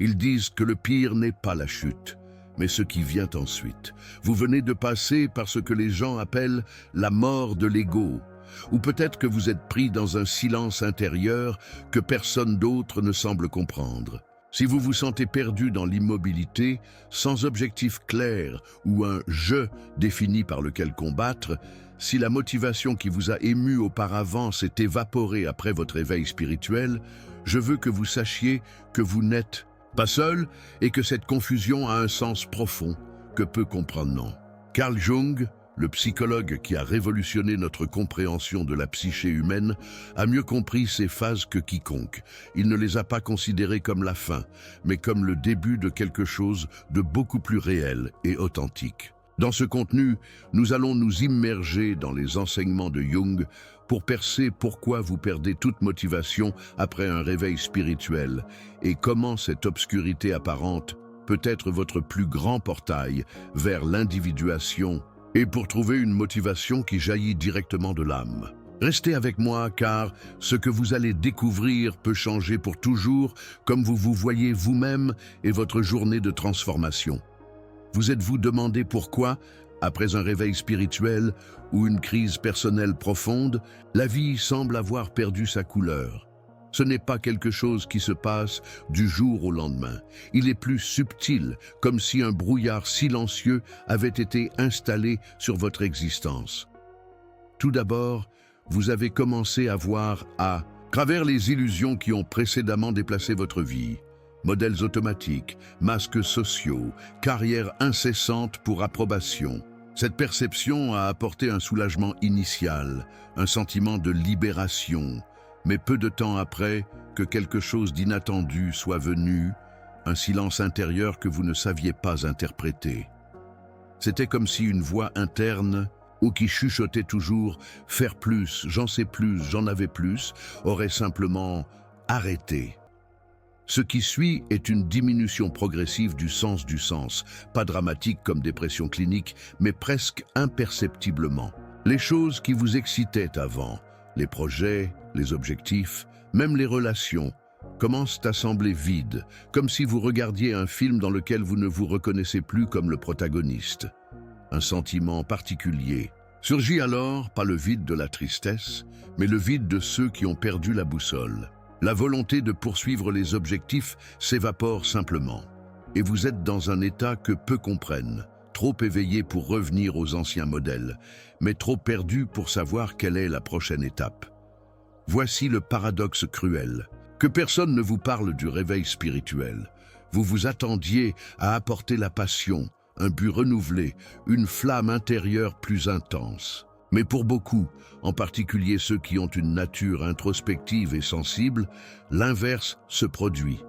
Ils disent que le pire n'est pas la chute, mais ce qui vient ensuite. Vous venez de passer par ce que les gens appellent la mort de l'ego. Ou peut-être que vous êtes pris dans un silence intérieur que personne d'autre ne semble comprendre. Si vous vous sentez perdu dans l'immobilité, sans objectif clair ou un « je » défini par lequel combattre, si la motivation qui vous a ému auparavant s'est évaporée après votre éveil spirituel, je veux que vous sachiez que vous n'êtes pas seul et que cette confusion a un sens profond que peu comprendre non. Carl Jung, le psychologue qui a révolutionné notre compréhension de la psyché humaine, a mieux compris ces phases que quiconque. Il ne les a pas considérées comme la fin, mais comme le début de quelque chose de beaucoup plus réel et authentique. Dans ce contenu, nous allons nous immerger dans les enseignements de Jung pour percer pourquoi vous perdez toute motivation après un réveil spirituel et comment cette obscurité apparente peut être votre plus grand portail vers l'individuation et pour trouver une motivation qui jaillit directement de l'âme. Restez avec moi car ce que vous allez découvrir peut changer pour toujours comme vous vous voyez vous-même et votre journée de transformation. Vous êtes-vous demandé pourquoi, après un réveil spirituel ou une crise personnelle profonde, la vie semble avoir perdu sa couleur? Ce n'est pas quelque chose qui se passe du jour au lendemain. Il est plus subtil, comme si un brouillard silencieux avait été installé sur votre existence. Tout d'abord, vous avez commencé à voir à travers les illusions qui ont précédemment déplacé votre vie. Modèles automatiques, masques sociaux, carrière incessante pour approbation. Cette perception a apporté un soulagement initial, un sentiment de libération, mais peu de temps après que quelque chose d'inattendu soit venu, un silence intérieur que vous ne saviez pas interpréter. C'était comme si une voix interne, ou qui chuchotait toujours « faire plus, j'en sais plus, j'en avais plus », aurait simplement arrêté. Ce qui suit est une diminution progressive du sens, pas dramatique comme dépression clinique, mais presque imperceptiblement. Les choses qui vous excitaient avant, les projets, les objectifs, même les relations, commencent à sembler vides, comme si vous regardiez un film dans lequel vous ne vous reconnaissez plus comme le protagoniste. Un sentiment particulier surgit alors, pas le vide de la tristesse, mais le vide de ceux qui ont perdu la boussole. La volonté de poursuivre les objectifs s'évapore simplement. Et vous êtes dans un état que peu comprennent, trop éveillé pour revenir aux anciens modèles, mais trop perdu pour savoir quelle est la prochaine étape. Voici le paradoxe cruel. Que personne ne vous parle du réveil spirituel. Vous vous attendiez à apporter la passion, un but renouvelé, une flamme intérieure plus intense. Mais pour beaucoup, en particulier ceux qui ont une nature introspective et sensible, l'inverse se produit.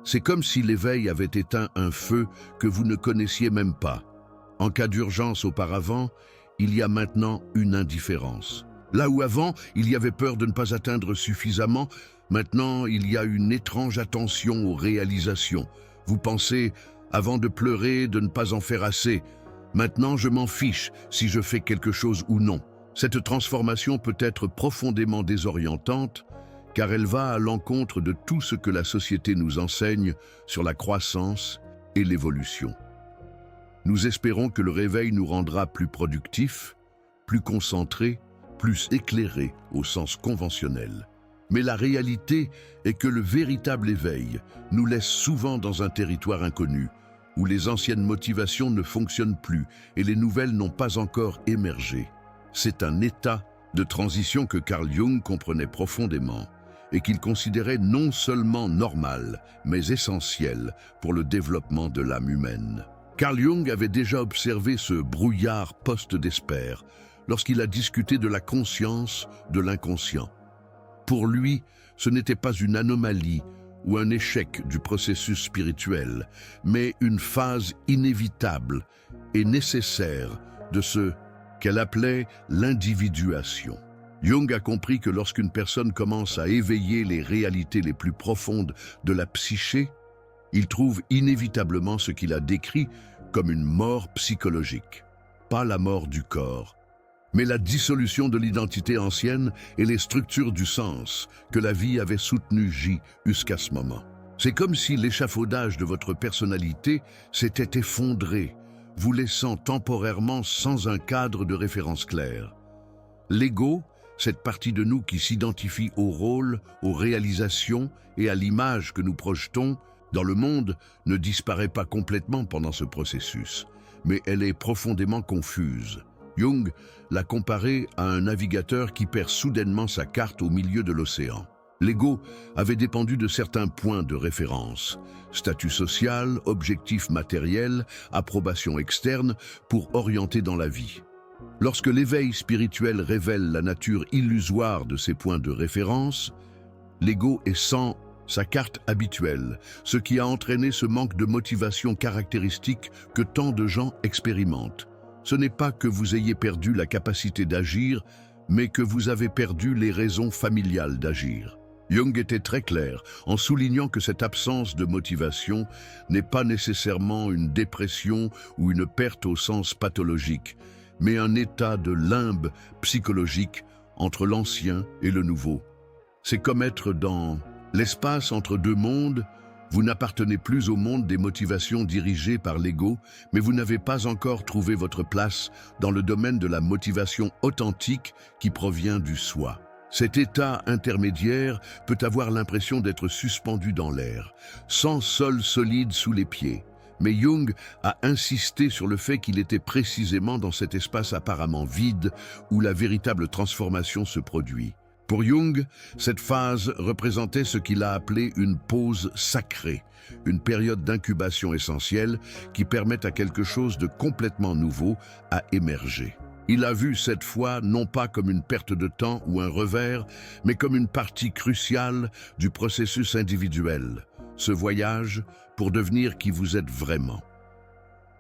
C'est comme si l'éveil avait éteint un feu que vous ne connaissiez même pas. En cas d'urgence auparavant, il y a maintenant une indifférence. Là où avant, il y avait peur de ne pas atteindre suffisamment, maintenant il y a une étrange attention aux réalisations. Vous pensez, avant de pleurer, de ne pas en faire assez. Maintenant, je m'en fiche si je fais quelque chose ou non. Cette transformation peut être profondément désorientante, car elle va à l'encontre de tout ce que la société nous enseigne sur la croissance et l'évolution. Nous espérons que le réveil nous rendra plus productifs, plus concentrés, plus éclairés au sens conventionnel. Mais la réalité est que le véritable éveil nous laisse souvent dans un territoire inconnu, où les anciennes motivations ne fonctionnent plus et les nouvelles n'ont pas encore émergé. C'est un état de transition que Carl Jung comprenait profondément et qu'il considérait non seulement normal, mais essentiel pour le développement de l'âme humaine. Carl Jung avait déjà observé ce brouillard post-Desper lorsqu'il a discuté de la conscience de l'inconscient. Pour lui, ce n'était pas une anomalie ou un échec du processus spirituel, mais une phase inévitable et nécessaire de ce qu'elle appelait l'individuation. Jung a compris que lorsqu'une personne commence à éveiller les réalités les plus profondes de la psyché, il trouve inévitablement ce qu'il a décrit comme une mort psychologique. Pas la mort du corps, mais la dissolution de l'identité ancienne et les structures du sens que la vie avait soutenues jusqu'à ce moment. C'est comme si l'échafaudage de votre personnalité s'était effondré, vous laissant temporairement sans un cadre de référence clair. L'ego, cette partie de nous qui s'identifie au rôle, aux réalisations et à l'image que nous projetons dans le monde, ne disparaît pas complètement pendant ce processus, mais elle est profondément confuse. Jung l'a comparée à un navigateur qui perd soudainement sa carte au milieu de l'océan. L'ego avait dépendu de certains points de référence, statut social, objectif matériel, approbation externe, pour orienter dans la vie. Lorsque l'éveil spirituel révèle la nature illusoire de ces points de référence, l'ego est sans sa carte habituelle, ce qui a entraîné ce manque de motivation caractéristique que tant de gens expérimentent. Ce n'est pas que vous ayez perdu la capacité d'agir, mais que vous avez perdu les raisons familiales d'agir. Jung était très clair en soulignant que cette absence de motivation n'est pas nécessairement une dépression ou une perte au sens pathologique, mais un état de limbe psychologique entre l'ancien et le nouveau. C'est comme être dans l'espace entre deux mondes. Vous n'appartenez plus au monde des motivations dirigées par l'ego, mais vous n'avez pas encore trouvé votre place dans le domaine de la motivation authentique qui provient du soi. Cet état intermédiaire peut avoir l'impression d'être suspendu dans l'air, sans sol solide sous les pieds. Mais Jung a insisté sur le fait qu'il était précisément dans cet espace apparemment vide où la véritable transformation se produit. Pour Jung, cette phase représentait ce qu'il a appelé une pause sacrée, une période d'incubation essentielle qui permet à quelque chose de complètement nouveau à émerger. Il a vu cette fois non pas comme une perte de temps ou un revers, mais comme une partie cruciale du processus individuel, ce voyage pour devenir qui vous êtes vraiment.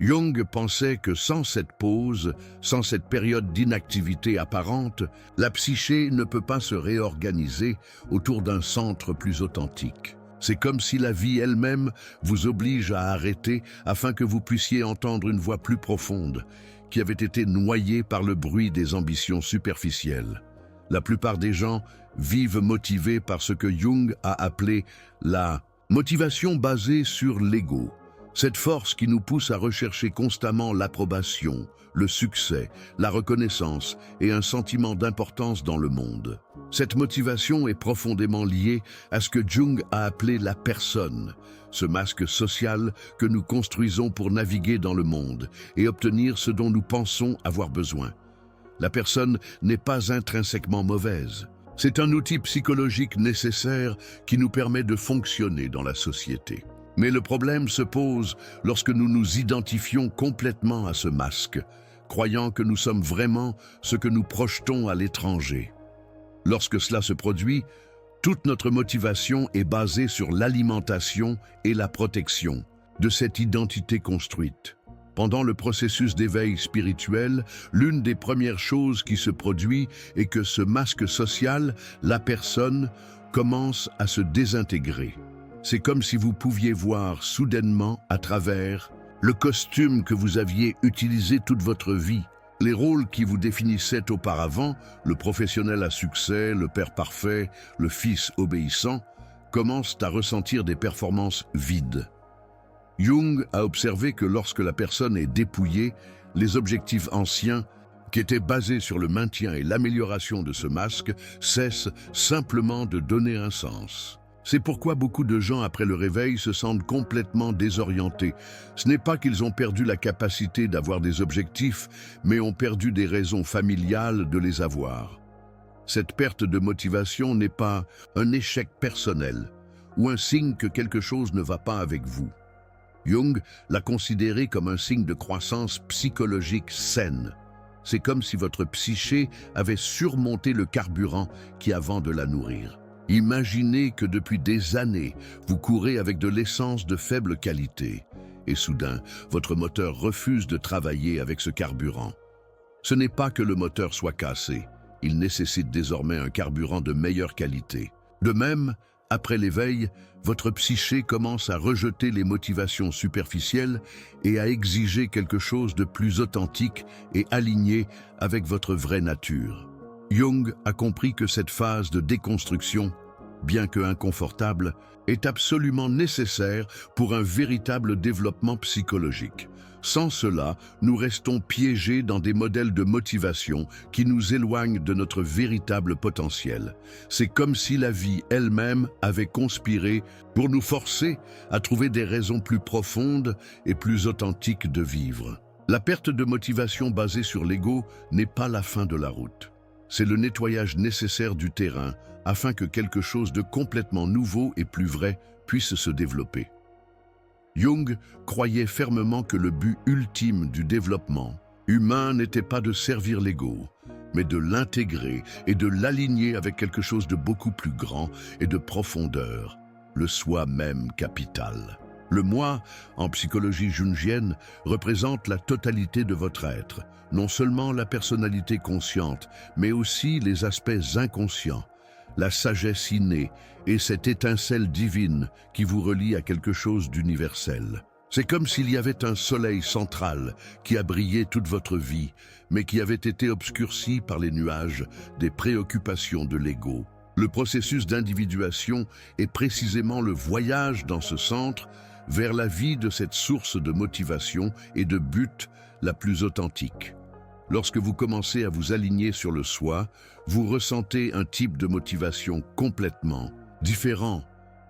Jung pensait que sans cette pause, sans cette période d'inactivité apparente, la psyché ne peut pas se réorganiser autour d'un centre plus authentique. C'est comme si la vie elle-même vous oblige à arrêter afin que vous puissiez entendre une voix plus profonde, qui avait été noyée par le bruit des ambitions superficielles. La plupart des gens vivent motivés par ce que Jung a appelé la motivation basée sur l'ego. Cette force qui nous pousse à rechercher constamment l'approbation, le succès, la reconnaissance et un sentiment d'importance dans le monde. Cette motivation est profondément liée à ce que Jung a appelé la personne, ce masque social que nous construisons pour naviguer dans le monde et obtenir ce dont nous pensons avoir besoin. La personne n'est pas intrinsèquement mauvaise. C'est un outil psychologique nécessaire qui nous permet de fonctionner dans la société. Mais le problème se pose lorsque nous nous identifions complètement à ce masque, croyant que nous sommes vraiment ce que nous projetons à l'étranger. Lorsque cela se produit, toute notre motivation est basée sur l'alimentation et la protection de cette identité construite. Pendant le processus d'éveil spirituel, l'une des premières choses qui se produit est que ce masque social, la personne, commence à se désintégrer. C'est comme si vous pouviez voir soudainement à travers le costume que vous aviez utilisé toute votre vie. Les rôles qui vous définissaient auparavant, le professionnel à succès, le père parfait, le fils obéissant, commencent à ressentir des performances vides. Jung a observé que lorsque la personne est dépouillée, les objectifs anciens, qui étaient basés sur le maintien et l'amélioration de ce masque, cessent simplement de donner un sens. C'est pourquoi beaucoup de gens, après le réveil, se sentent complètement désorientés. Ce n'est pas qu'ils ont perdu la capacité d'avoir des objectifs, mais ont perdu des raisons familiales de les avoir. Cette perte de motivation n'est pas un échec personnel ou un signe que quelque chose ne va pas avec vous. Jung l'a considéré comme un signe de croissance psychologique saine. C'est comme si votre psyché avait surmonté le carburant qui avant de la nourrir. Imaginez que depuis des années, vous courez avec de l'essence de faible qualité et soudain, votre moteur refuse de travailler avec ce carburant. Ce n'est pas que le moteur soit cassé, il nécessite désormais un carburant de meilleure qualité. De même, après l'éveil, votre psyché commence à rejeter les motivations superficielles et à exiger quelque chose de plus authentique et aligné avec votre vraie nature. Jung a compris que cette phase de déconstruction, bien que inconfortable, est absolument nécessaire pour un véritable développement psychologique. Sans cela, nous restons piégés dans des modèles de motivation qui nous éloignent de notre véritable potentiel. C'est comme si la vie elle-même avait conspiré pour nous forcer à trouver des raisons plus profondes et plus authentiques de vivre. La perte de motivation basée sur l'ego n'est pas la fin de la route. C'est le nettoyage nécessaire du terrain afin que quelque chose de complètement nouveau et plus vrai puisse se développer. Jung croyait fermement que le but ultime du développement humain n'était pas de servir l'ego, mais de l'intégrer et de l'aligner avec quelque chose de beaucoup plus grand et de profondeur, le soi-même capital. Le moi, en psychologie jungienne, représente la totalité de votre être, non seulement la personnalité consciente, mais aussi les aspects inconscients, la sagesse innée et cette étincelle divine qui vous relie à quelque chose d'universel. C'est comme s'il y avait un soleil central qui a brillé toute votre vie, mais qui avait été obscurci par les nuages des préoccupations de l'ego. Le processus d'individuation est précisément le voyage dans ce centre vers la vie de cette source de motivation et de but la plus authentique. Lorsque vous commencez à vous aligner sur le soi, vous ressentez un type de motivation complètement différent.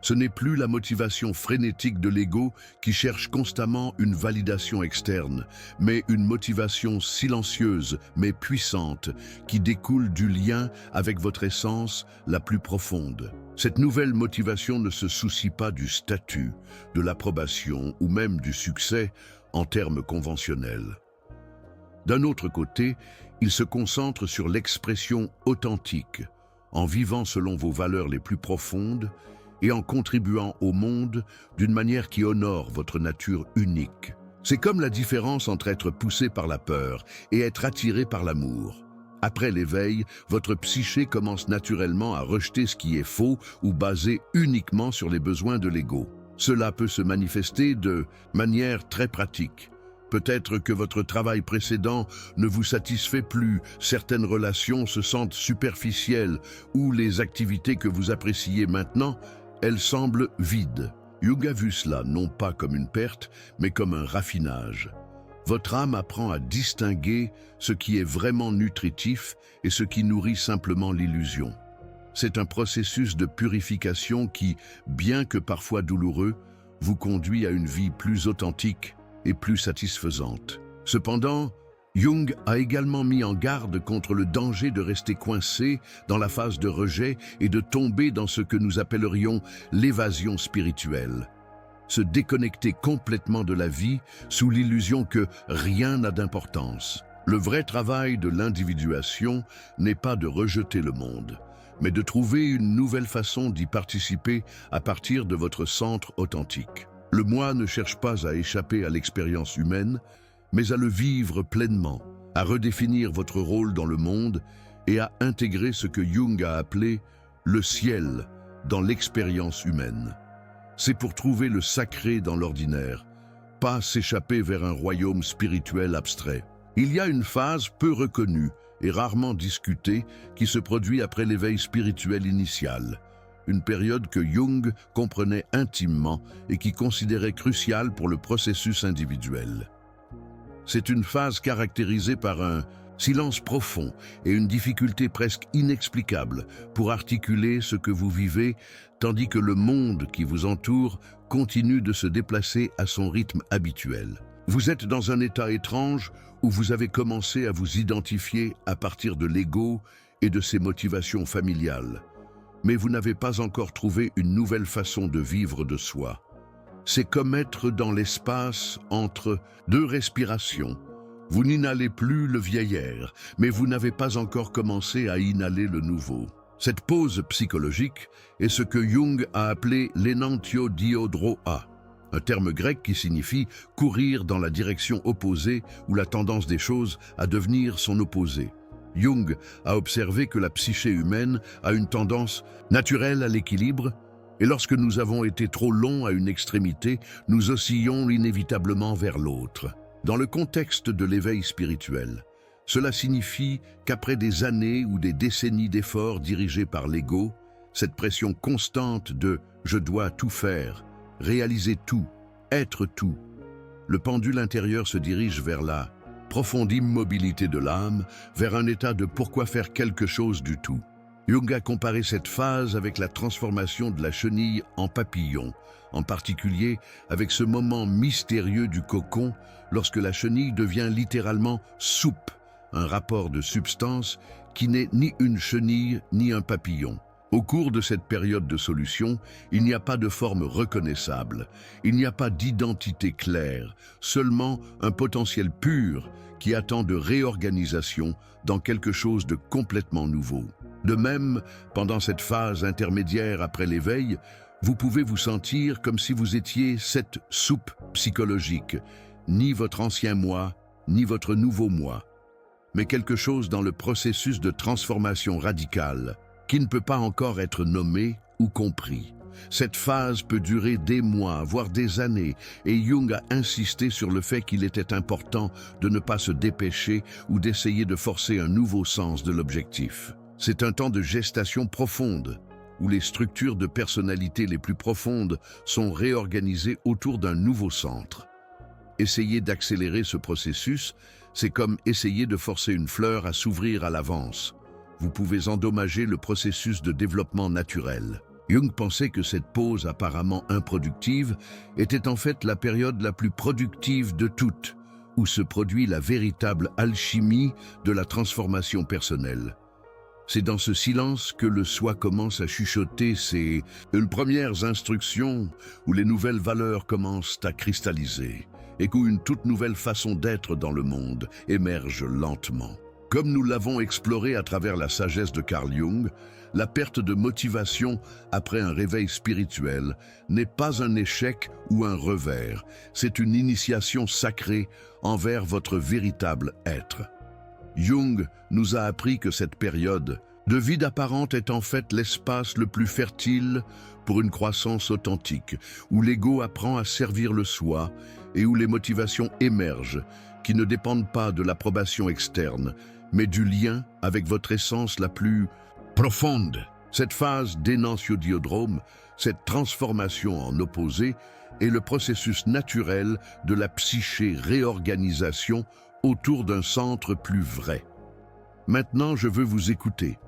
Ce n'est plus la motivation frénétique de l'ego qui cherche constamment une validation externe, mais une motivation silencieuse mais puissante qui découle du lien avec votre essence la plus profonde. Cette nouvelle motivation ne se soucie pas du statut, de l'approbation ou même du succès en termes conventionnels. D'un autre côté, il se concentre sur l'expression authentique, en vivant selon vos valeurs les plus profondes et en contribuant au monde d'une manière qui honore votre nature unique. C'est comme la différence entre être poussé par la peur et être attiré par l'amour. Après l'éveil, votre psyché commence naturellement à rejeter ce qui est faux ou basé uniquement sur les besoins de l'ego. Cela peut se manifester de manière très pratique. Peut-être que votre travail précédent ne vous satisfait plus, certaines relations se sentent superficielles ou les activités que vous appréciez maintenant, elles semblent vides. Jung a vu cela non pas comme une perte, mais comme un raffinage. Votre âme apprend à distinguer ce qui est vraiment nutritif et ce qui nourrit simplement l'illusion. C'est un processus de purification qui, bien que parfois douloureux, vous conduit à une vie plus authentique et plus satisfaisante. Cependant, Jung a également mis en garde contre le danger de rester coincé dans la phase de rejet et de tomber dans ce que nous appellerions l'évasion spirituelle. Se déconnecter complètement de la vie sous l'illusion que rien n'a d'importance. Le vrai travail de l'individuation n'est pas de rejeter le monde, mais de trouver une nouvelle façon d'y participer à partir de votre centre authentique. Le moi ne cherche pas à échapper à l'expérience humaine, mais à le vivre pleinement, à redéfinir votre rôle dans le monde et à intégrer ce que Jung a appelé le ciel dans l'expérience humaine. C'est pour trouver le sacré dans l'ordinaire, pas s'échapper vers un royaume spirituel abstrait. Il y a une phase peu reconnue et rarement discutée qui se produit après l'éveil spirituel initial, une période que Jung comprenait intimement et qui considérait cruciale pour le processus individuel. C'est une phase caractérisée par un silence profond et une difficulté presque inexplicable pour articuler ce que vous vivez, tandis que le monde qui vous entoure continue de se déplacer à son rythme habituel. Vous êtes dans un état étrange où vous avez commencé à vous identifier à partir de l'ego et de ses motivations familiales, mais vous n'avez pas encore trouvé une nouvelle façon de vivre de soi. C'est comme être dans l'espace entre deux respirations. Vous n'inhalez plus le vieil air, mais vous n'avez pas encore commencé à inhaler le nouveau. Cette pause psychologique est ce que Jung a appelé l'enantio diodroa, un terme grec qui signifie courir dans la direction opposée ou la tendance des choses à devenir son opposé. Jung a observé que la psyché humaine a une tendance naturelle à l'équilibre, et lorsque nous avons été trop longs à une extrémité, nous oscillons inévitablement vers l'autre. Dans le contexte de l'éveil spirituel, cela signifie qu'après des années ou des décennies d'efforts dirigés par l'ego, cette pression constante de « je dois tout faire », réaliser tout, être tout. Le pendule intérieur se dirige vers la profonde immobilité de l'âme, vers un état de pourquoi faire quelque chose du tout. Jung a comparé cette phase avec la transformation de la chenille en papillon, en particulier avec ce moment mystérieux du cocon lorsque la chenille devient littéralement soupe, un rapport de substance qui n'est ni une chenille ni un papillon. Au cours de cette période de solution, il n'y a pas de forme reconnaissable, il n'y a pas d'identité claire, seulement un potentiel pur qui attend de réorganisation dans quelque chose de complètement nouveau. De même, pendant cette phase intermédiaire après l'éveil, vous pouvez vous sentir comme si vous étiez cette soupe psychologique, ni votre ancien moi, ni votre nouveau moi, mais quelque chose dans le processus de transformation radicale, qui ne peut pas encore être nommé ou compris. Cette phase peut durer des mois, voire des années, et Jung a insisté sur le fait qu'il était important de ne pas se dépêcher ou d'essayer de forcer un nouveau sens de l'objectif. C'est un temps de gestation profonde, où les structures de personnalité les plus profondes sont réorganisées autour d'un nouveau centre. Essayer d'accélérer ce processus, c'est comme essayer de forcer une fleur à s'ouvrir à l'avance. Vous pouvez endommager le processus de développement naturel. Jung pensait que cette pause apparemment improductive était en fait la période la plus productive de toutes, où se produit la véritable alchimie de la transformation personnelle. C'est dans ce silence que le soi commence à chuchoter ses premières instructions, où les nouvelles valeurs commencent à cristalliser, et où une toute nouvelle façon d'être dans le monde émerge lentement. Comme nous l'avons exploré à travers la sagesse de Carl Jung, la perte de motivation après un réveil spirituel n'est pas un échec ou un revers, c'est une initiation sacrée envers votre véritable être. Jung nous a appris que cette période de vide apparente est en fait l'espace le plus fertile pour une croissance authentique, où l'ego apprend à servir le soi et où les motivations émergent, qui ne dépendent pas de l'approbation externe, mais du lien avec votre essence la plus profonde. Cette phase d'énantiodiodrome, cette transformation en opposé, est le processus naturel de la psyché-réorganisation autour d'un centre plus vrai. Maintenant, je veux vous écouter.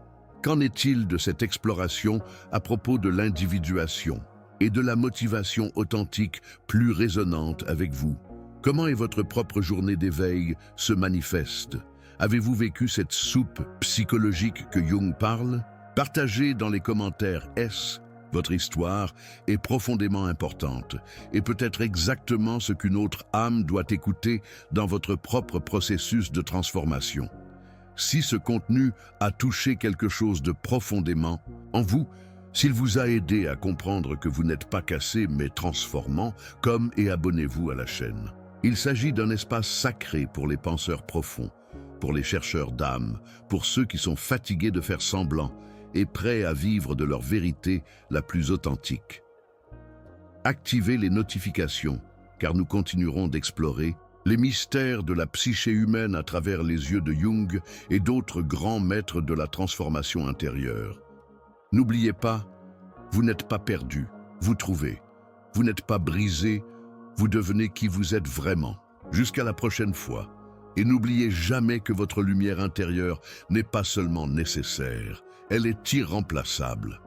Qu'en est-il de cette exploration à propos de l'individuation et de la motivation authentique plus résonante avec vous? Comment est votre propre journée d'éveil se manifeste? Avez-vous vécu cette soupe psychologique que Jung parle? Partagez dans les commentaires votre histoire est profondément importante et peut-être exactement ce qu'une autre âme doit écouter dans votre propre processus de transformation. Si ce contenu a touché quelque chose de profondément en vous, s'il vous a aidé à comprendre que vous n'êtes pas cassé mais transformant, et abonnez-vous à la chaîne. Il s'agit d'un espace sacré pour les penseurs profonds, pour les chercheurs d'âme, pour ceux qui sont fatigués de faire semblant et prêts à vivre de leur vérité la plus authentique. Activez les notifications, car nous continuerons d'explorer les mystères de la psyché humaine à travers les yeux de Jung et d'autres grands maîtres de la transformation intérieure. N'oubliez pas, vous n'êtes pas perdu, vous trouvez. Vous n'êtes pas brisé, vous devenez qui vous êtes vraiment. Jusqu'à la prochaine fois. Et n'oubliez jamais que votre lumière intérieure n'est pas seulement nécessaire, elle est irremplaçable.